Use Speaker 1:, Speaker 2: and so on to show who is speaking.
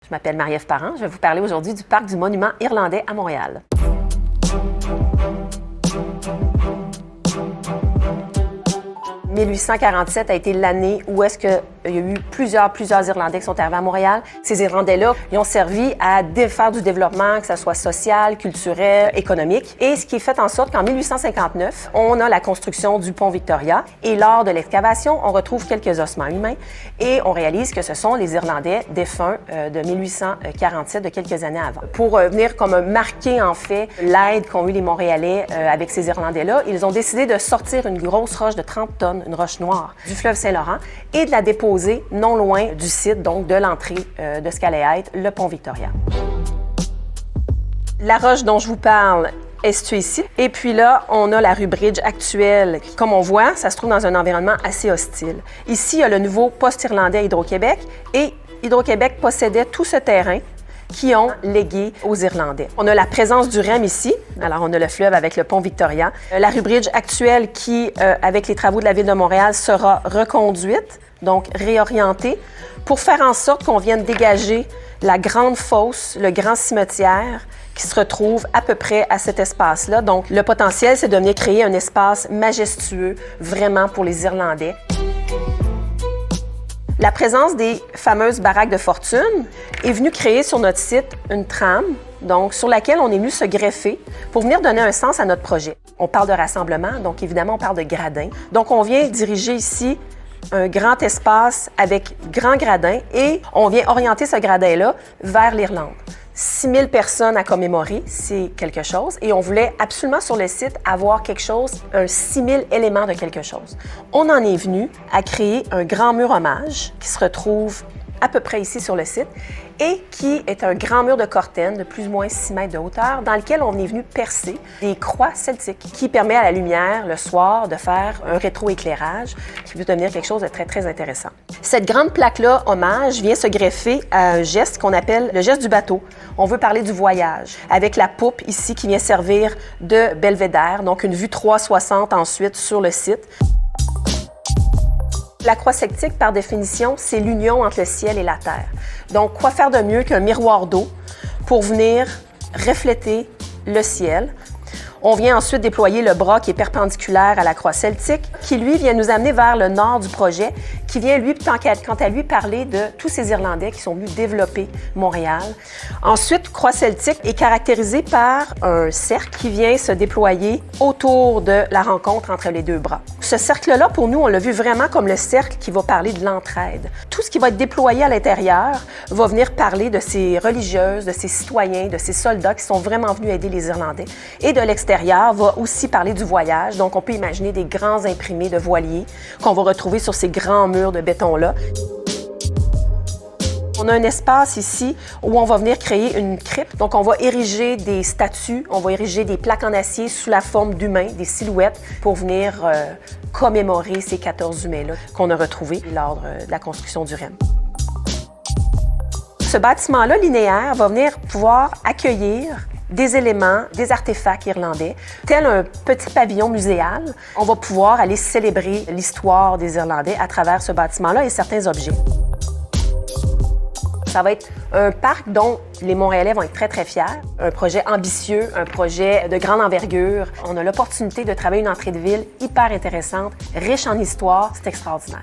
Speaker 1: Je m'appelle Marie-Ève Parent. Je vais vous parler aujourd'hui du Parc du Monument irlandais à Montréal. 1847 a été l'année où est-ce qu'il y a eu plusieurs Irlandais qui sont arrivés à Montréal. Ces Irlandais-là, ils ont servi à faire du développement, que ce soit social, culturel, économique. Et ce qui est fait en sorte qu'en 1859, on a la construction du pont Victoria. Et lors de l'excavation, on retrouve quelques ossements humains et on réalise que ce sont les Irlandais défunts de 1847, de quelques années avant. Pour venir comme marquer en fait l'aide qu'ont eu les Montréalais avec ces Irlandais-là, ils ont décidé de sortir une grosse roche de 30 tonnes, une roche noire, du fleuve Saint-Laurent et de la déposer non loin du site, donc de l'entrée de ce qu'allait être le pont Victoria. La roche dont je vous parle est située ici. Et puis là, on a la rue Bridge actuelle. Comme on voit, ça se trouve dans un environnement assez hostile. Ici, il y a le nouveau poste irlandais Hydro-Québec et Hydro-Québec possédait tout ce terrain qui ont légué aux Irlandais. On a la présence du REM ici. Alors, on a le fleuve avec le pont Victoria. La rue Bridge actuelle qui, avec les travaux de la Ville de Montréal, sera reconduite, donc réorientée, pour faire en sorte qu'on vienne dégager la grande fosse, le grand cimetière qui se retrouve à peu près à cet espace-là. Donc, le potentiel, c'est de venir créer un espace majestueux, vraiment pour les Irlandais. La présence des fameuses baraques de fortune est venue créer sur notre site une trame, donc sur laquelle on est venu se greffer pour venir donner un sens à notre projet. On parle de rassemblement, donc évidemment on parle de gradins. Donc on vient diriger ici un grand espace avec grand gradin et on vient orienter ce gradin-là vers l'Irlande. 6 000 personnes à commémorer, c'est quelque chose. Et on voulait absolument sur le site avoir quelque chose, un 6 000 éléments de quelque chose. On en est venu à créer un grand mur hommage qui se retrouve à peu près ici sur le site et qui est un grand mur de cortène de plus ou moins 6 mètres de hauteur dans lequel on est venu percer des croix celtiques qui permet à la lumière, le soir, de faire un rétroéclairage qui peut devenir quelque chose de très, très intéressant. Cette grande plaque-là, hommage, vient se greffer à un geste qu'on appelle le geste du bateau. On veut parler du voyage, avec la poupe ici qui vient servir de belvédère, donc une vue 360 ensuite sur le site. La croix celtique, par définition, c'est l'union entre le ciel et la terre. Donc, quoi faire de mieux qu'un miroir d'eau pour venir refléter le ciel? On vient ensuite déployer le bras qui est perpendiculaire à la croix celtique, qui, lui, vient nous amener vers le nord du projet, qui vient, lui, quant à lui, parler de tous ces Irlandais qui sont venus développer Montréal. Ensuite, croix celtique est caractérisée par un cercle qui vient se déployer autour de la rencontre entre les deux bras. Ce cercle-là, pour nous, on l'a vu vraiment comme le cercle qui va parler de l'entraide. Tout ce qui va être déployé à l'intérieur va venir parler de ces religieuses, de ces citoyens, de ces soldats qui sont vraiment venus aider les Irlandais. Et de l'extérieur va aussi parler du voyage. Donc, on peut imaginer des grands imprimés de voiliers qu'on va retrouver sur ces grands murs de béton-là. On a un espace ici où on va venir créer une crypte. Donc, on va ériger des statues, on va ériger des plaques en acier sous la forme d'humains, des silhouettes, pour venir commémorer ces 14 humains-là qu'on a retrouvés lors de la construction du REM. Ce bâtiment-là, linéaire, va venir pouvoir accueillir des éléments, des artefacts irlandais, tel un petit pavillon muséal. On va pouvoir aller célébrer l'histoire des Irlandais à travers ce bâtiment-là et certains objets. Ça va être un parc dont les Montréalais vont être très, très fiers. Un projet ambitieux, un projet de grande envergure. On a l'opportunité de travailler une entrée de ville hyper intéressante, riche en histoire. C'est extraordinaire.